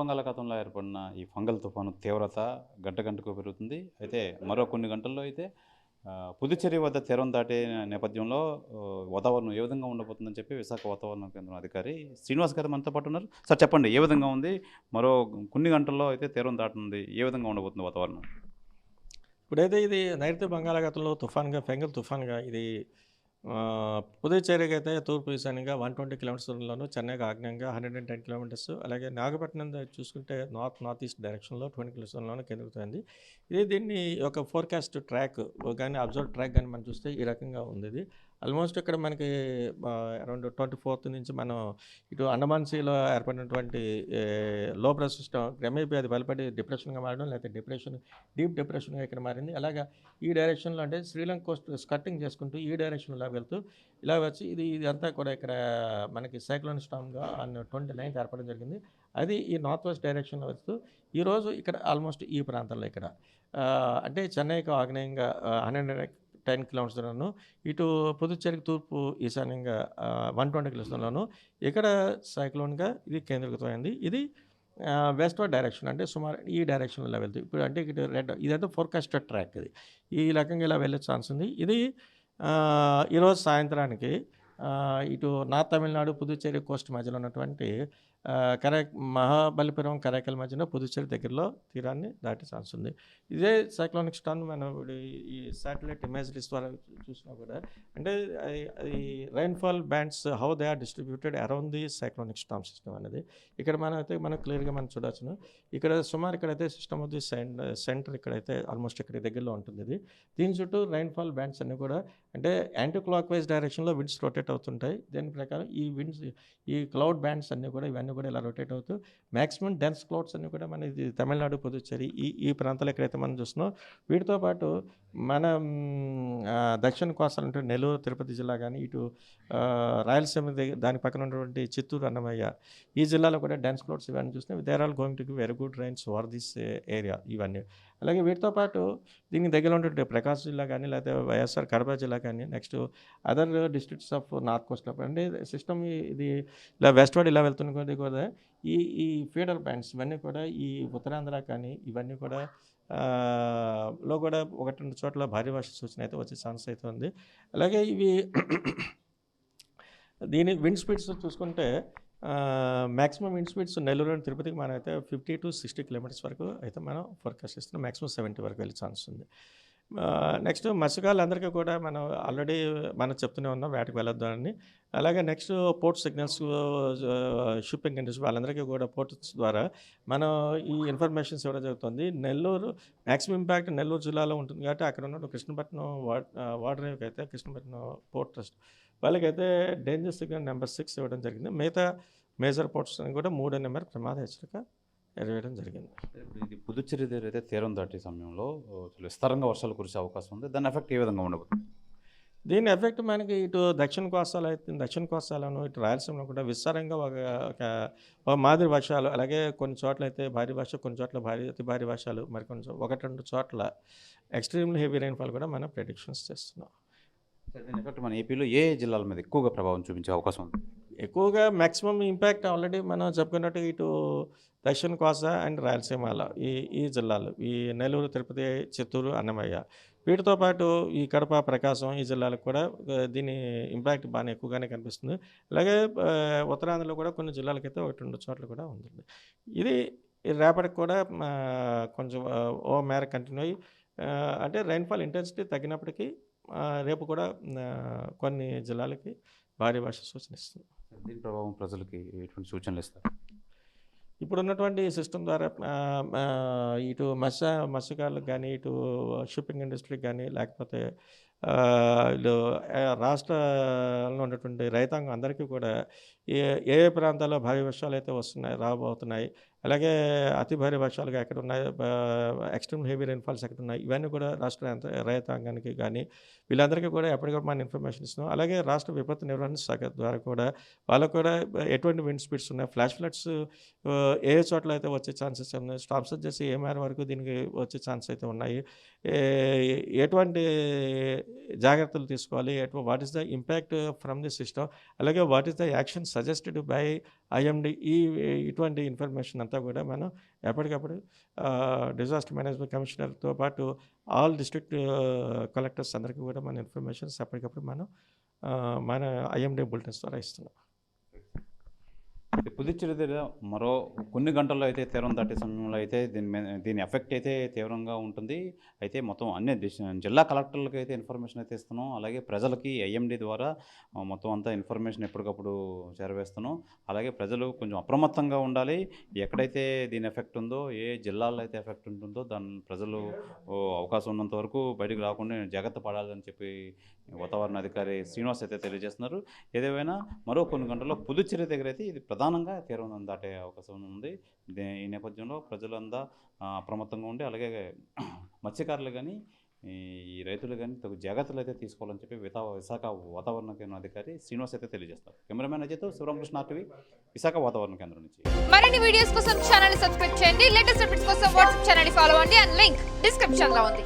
బంగాళాఖాతంలో ఏర్పడిన ఈ ఫంగల్ తుఫాను తీవ్రత గంట గంటకు పెరుగుతుంది. అయితే మరో కొన్ని గంటల్లో అయితే పుదుచ్చేరి వద్ద తీరం దాటే నేపథ్యంలో వాతావరణం ఏ విధంగా ఉండబోతుందని చెప్పి విశాఖ వాతావరణ కేంద్రం అధికారి శ్రీనివాస్ గారు మనతో పాటు ఉన్నారు. సార్ చెప్పండి, ఏ విధంగా ఉంది? మరో కొన్ని గంటల్లో అయితే తీరం దాటనుంది. ఏ విధంగా ఉండబోతుంది వాతావరణం? ఇప్పుడైతే ఇది నైరుతి బంగాళాఖాతంలో తుఫాన్గా ఫెంగల్ తుఫాన్గా ఇది పుదుచ్చేరికి అయితే తూర్పు ఈశాన్యంగా 120 కిలోమీటర్స్ దూరంలోను, చెన్నైకి ఆగ్నేయంగా 110 కిలోమీటర్స్, అలాగే నాగపట్నం చూసుకుంటే నార్త్ ఈస్ట్ డైరెక్షన్లో 20 కిలోమీటర్స్ దూరంలోనే కేంద్రీకృతమైంది. ఇది దీన్ని ఒక ఫోర్కాస్ట్ ట్రాక్ కానీ అబ్జర్వ్ ట్రాక్ కానీ మనం చూస్తే ఈ రకంగా ఉంది. ఇది ఆల్మోస్ట్ ఇక్కడ మనకి అరౌండ్ 24th నుంచి మనం ఇటు అండమాన్ సీలో ఏర్పడినటువంటి లో ప్రెషర్ సిస్టమ్ క్రమేపీ అది బలపడి డిప్రెషన్గా మారడం, లేకపోతే డీప్ డిప్రెషన్గా ఇక్కడ మారింది. అలాగా ఈ డైరెక్షన్లో అంటే శ్రీలంక కోస్ట్ స్కర్టింగ్ చేసుకుంటూ ఈ డైరెక్షన్లో వెళ్తూ ఇలా వచ్చి ఇదంతా కూడా ఇక్కడ మనకి సైక్లోన్ స్టామ్గా 29th ఏర్పడడం జరిగింది. అది ఈ నార్త్ వెస్ట్ డైరెక్షన్లో వస్తూ ఈరోజు ఇక్కడ ఆల్మోస్ట్ ఈ ప్రాంతంలో ఇక్కడ అంటే చెన్నైకి ఆగ్నేయంగా 110 కిలోమీటర్స్ దూరంలో, ఇటు పుదుచ్చేరికి తూర్పు ఈశాన్యంగా 120 కిలోమీటర్స్ దూరంలోను ఇక్కడ సైక్లోన్గా ఇది కేంద్రీకృతమైంది. ఇది వెస్ట్వర్డ్ డైరెక్షన్ అంటే సుమారు ఈ డైరెక్షన్లో వెళ్తుంది. ఇప్పుడు అంటే ఇటు ఇదంతా ఫోర్కాస్టెడ్ ట్రాక్. ఇది ఈ రకంగా ఇలా వెళ్ళే ఛాన్స్ ఉంది. ఇది ఈరోజు సాయంత్రానికి ఇటు నార్త్ తమిళనాడు పుదుచ్చేరి కోస్ట్ మధ్యలో ఉన్నటువంటి మహాబలిపురం కరైకల్ మధ్యన పుదుచ్చేరి దగ్గరలో తీరాన్ని దాటే ఛాన్స్ ఉంది. ఇదే సైక్లోనిక్ స్టార్మ్ మనం ఈ శాటిలైట్ ఇమేజరీస్ ద్వారా చూసినా కూడా అంటే ఈ rainfall bands how they are distributed around the cyclonic storm system అనేది ఇక్కడ మనం క్లియర్గా మనం చూడొచ్చును. ఇక్కడ సుమారు ఇక్కడైతే సిస్టమ్ ఆఫ్ ది సెంటర్ ఇక్కడైతే ఆల్మోస్ట్ ఇక్కడ దగ్గరలో ఉంటుంది. ఇది దీని చుట్టూ రైన్ఫాల్ బ్యాండ్స్ అన్నీ కూడా అంటే యాంటీ క్లాక్ వైజ్ డైరెక్షన్లో విండ్స్ రొటేట్ అవుతుంటాయి. దీని ప్రకారం ఈ క్లౌడ్ బ్యాండ్స్ అన్నీ కూడా ఇవన్నీ కూడా ఇలా రొటేట్ అవుతూ మ్యాక్సిమం డెన్స్ క్లౌడ్స్ అన్నీ కూడా మన ఇది తమిళనాడు పుదుచ్చేరి ఈ ప్రాంతాలు ఎక్కడైతే మనం చూస్తున్నాం. వీటితో పాటు మన దక్షిణ కోస్తాలు అంటే నెల్లూరు తిరుపతి జిల్లా కానీ, ఇటు రాయలసీమ దాని పక్కన ఉన్నటువంటి చిత్తూరు అన్నమయ్య ఈ జిల్లాలో కూడా డెన్స్ క్లౌడ్స్ ఇవన్నీ చూస్తే they are all going to very good rains over this area ఇవన్నీ. అలాగే వీటితో పాటు దీనికి దగ్గర ఉన్నటువంటి ప్రకాశం జిల్లా కానీ, లేకపోతే వైఎస్ఆర్ కడప జిల్లా కానీ, next other districts of north కోస్ట్లో అంటే సిస్టమ్ ఇది ఇలా వెస్ట్వర్డ్ ఇలా వెళ్తున్న కొద్ది కూడా ఈ ఫీడర్ బ్యాండ్స్ ఇవన్నీ కూడా ఈ ఉత్తరాంధ్ర కానీ ఇవన్నీ కూడా లో కూడా 1-2 చోట్ల భారీ వర్ష సూచన అయితే వచ్చే ఛాన్స్ అయితే ఉంది. అలాగే ఇవి దీని విండ్ స్పీడ్స్ చూసుకుంటే maximum wind speeds Nellore and తిరుపతికి మనం అయితే 50 to 60 కిలోమీటర్స్ వరకు అయితే మనం ఫోర్కాస్ట్ చేస్తున్నాం. మ్యాక్సిమం 70 వరకు వెళ్ళే ఛాన్స్ ఉంది. నెక్స్ట్ మత్స్యకారులందరికీ కూడా మనం ఆల్రెడీ చెప్తూనే ఉన్నాం వేటకు వెళ్ళొద్దు అని. అలాగే next port signals shipping industry వాళ్ళందరికీ కూడా పోర్ట్స్ ద్వారా మనం ఈ ఇన్ఫర్మేషన్స్ ఇవ్వడం జరుగుతుంది. నెల్లూరు మ్యాక్సిమం ఇంపాక్ట్ నెల్లూరు జిల్లాలో ఉంటుంది కాబట్టి అక్కడ ఉన్న కృష్ణపట్నం వాటర్ అయితే కృష్ణపట్నం పోర్ట్ ట్రస్ట్ వాళ్ళకైతే డేంజర్ సిగ్నల్ నెంబర్ 6 ఇవ్వడం జరిగింది. మిగతా మేజర్ పోర్ట్స్ అని కూడా 3 నెంబర్ ప్రమాద హెచ్చరిక ఎరవేయడం జరిగింది. ఇది పుదుచ్చేరి దగ్గర అయితే తీరం దాటే సమయంలో విస్తారంగా వర్షాలు కురిసే అవకాశం ఉంది. దాని ఎఫెక్ట్ ఏ విధంగా ఉండబోతుంది? దీని ఎఫెక్ట్ మనకి ఇటు దక్షిణ కోస్తాలను ఇటు రాయలసీమలో కూడా విస్తారంగా ఒక మాదిరి వర్షాలు, అలాగే కొన్ని చోట్ల అయితే భారీ వర్ష, కొన్ని చోట్ల అతి భారీ వర్షాలు, మరికొన్ని 1-2 చోట్ల ఎక్స్ట్రీమ్లీ హెవీ రైన్ఫాల్ కూడా మనం ప్రెడిక్షన్స్ చేస్తున్నాం. దీని ఎఫెక్ట్ మన ఏపీలో ఏ జిల్లాల మీద ఎక్కువగా ప్రభావం చూపించే అవకాశం ఉంది? ఎక్కువగా మ్యాక్సిమం ఇంపాక్ట్ ఆల్రెడీ మనం చెప్పుకున్నట్టు ఇటు దక్షిణ కోస్తా అండ్ రాయలసీమలో ఈ జిల్లాలు ఈ నెల్లూరు, తిరుపతి, చిత్తూరు, అన్నమయ్య వీటితో పాటు ఈ కడప, ప్రకాశం ఈ జిల్లాలకు కూడా దీని ఇంపాక్ట్ బాగా ఎక్కువగానే కనిపిస్తుంది. అలాగే ఉత్తరాంధ్రలో కూడా కొన్ని జిల్లాలకైతే 1-2 చోట్ల కూడా ఉంటుంది. ఇది రేపటికి కూడా కొంచెం ఓ మేర కంటిన్యూ అయ్యి అంటే రైన్ఫాల్ ఇంటెన్సిటీ తగ్గినప్పటికీ రేపు కూడా కొన్ని జిల్లాలకి భారీ వర్ష సూచన ఇస్తుంది. దీని ప్రభావం ప్రజలకి ఎటువంటి సూచనలు ఇస్తారు? ఇప్పుడు ఉన్నటువంటి సిస్టమ్ ద్వారా ఇటు మత్స్యకారులకు కానీ, ఇటు షిప్పింగ్ ఇండస్ట్రీకి కానీ, లేకపోతే రాష్ట్రాల్లో ఉన్నటువంటి రైతాంగం అందరికీ కూడా ఏ ప్రాంతాల్లో భారీ వర్షాలు అయితే రాబోతున్నాయి, అలాగే అతి భారీ వర్షాలుగా ఎక్కడ ఉన్నాయి, ఎక్స్ట్రీమ్ హెవీ రైన్ఫాల్స్ ఎక్కడ ఉన్నాయి, ఇవన్నీ కూడా రాష్ట్ర రైతాంగానికి కానీ వీళ్ళందరికీ కూడా ఎప్పటికప్పుడు మనం ఇన్ఫర్మేషన్ ఇస్తున్నాం. అలాగే రాష్ట్ర విపత్తు నిర్వహణ శాఖ ద్వారా కూడా వాళ్ళకు కూడా ఎటువంటి విండ్ స్పీడ్స్ ఉన్నాయి, ఫ్లాష్ ఫ్లడ్స్ ఏ చోట్ల అయితే వచ్చే ఛాన్సెస్ ఉన్నాయి, స్టార్మ్ సర్జెస్ ఏ మేర వరకు దీనికి వచ్చే ఛాన్స్ అయితే ఉన్నాయి, ఎటువంటి జాగ్రత్తలు తీసుకోవాలి, what is the impact from the system, అలాగే what is the action suggested by IMD ఇటువంటి ఇన్ఫర్మేషన్ అంతా కూడా మనం ఎప్పటికప్పుడు డిజాస్టర్ మేనేజ్మెంట్ కమిషనర్తో పాటు ఆల్ డిస్ట్రిక్ట్ కలెక్టర్స్ అందరికీ కూడా మన ఇన్ఫర్మేషన్స్ ఎప్పటికప్పుడు మనం మన ఐఎండి బులెటిన్స్ ద్వారా ఇస్తున్నాం. పుదుచ్చేరి దగ్గర మరో కొన్ని గంటల్లో అయితే తీరం దాటే సమయంలో అయితే దీని ఎఫెక్ట్ అయితే తీవ్రంగా ఉంటుంది. అయితే మొత్తం అన్ని జిల్లా కలెక్టర్లకు అయితే ఇన్ఫర్మేషన్ అయితే ఇస్తున్నాం. అలాగే ప్రజలకి ఐఎండి ద్వారా మొత్తం అంతా ఇన్ఫర్మేషన్ ఎప్పటికప్పుడు చేరవేస్తున్నాం. అలాగే ప్రజలు కొంచెం అప్రమత్తంగా ఉండాలి. ఎక్కడైతే దీని ఎఫెక్ట్ ఉందో, ఏ జిల్లాల్లో అయితే ఎఫెక్ట్ ఉంటుందో దాని ప్రజలు అవకాశం ఉన్నంత వరకు బయటకు రాకుండా జాగ్రత్త పడాలని చెప్పి వాతావరణ అధికారి శ్రీనివాస్ అయితే తెలియజేస్తున్నారు. ఏదేమైనా మరో కొన్ని గంటల్లో పుదుచ్చేరి దగ్గర అయితే ఇది ప్రధానంగా తీరం దాటే అవకాశం ఉంది. ఈ నేపథ్యంలో ప్రజలంతా అప్రమత్తంగా ఉండి, అలాగే మత్స్యకారులు కానీ ఈ రైతులు కానీ తగు జాగ్రత్తలు అయితే తీసుకోవాలని చెప్పి విశాఖ వాతావరణ కేంద్ర అధికారి శ్రీనివాస్ అయితే తెలియజేస్తారు. కెమెరామెన్ అజయ్తో శివరామకృష్ణ టీవీ, విశాఖ వాతావరణ కేంద్రం నుంచి. మరిన్ని వీడియోస్ కోసం ఛానల్ సబ్స్క్రైబ్ చేయండి. లేటెస్ట్ అప్డేట్స్ కోసం వాట్సాప్ ఛానల్ ఫాలో అవ్వండి. అండ్ లింక్ డిస్క్రిప్షన్ లో ఉంది.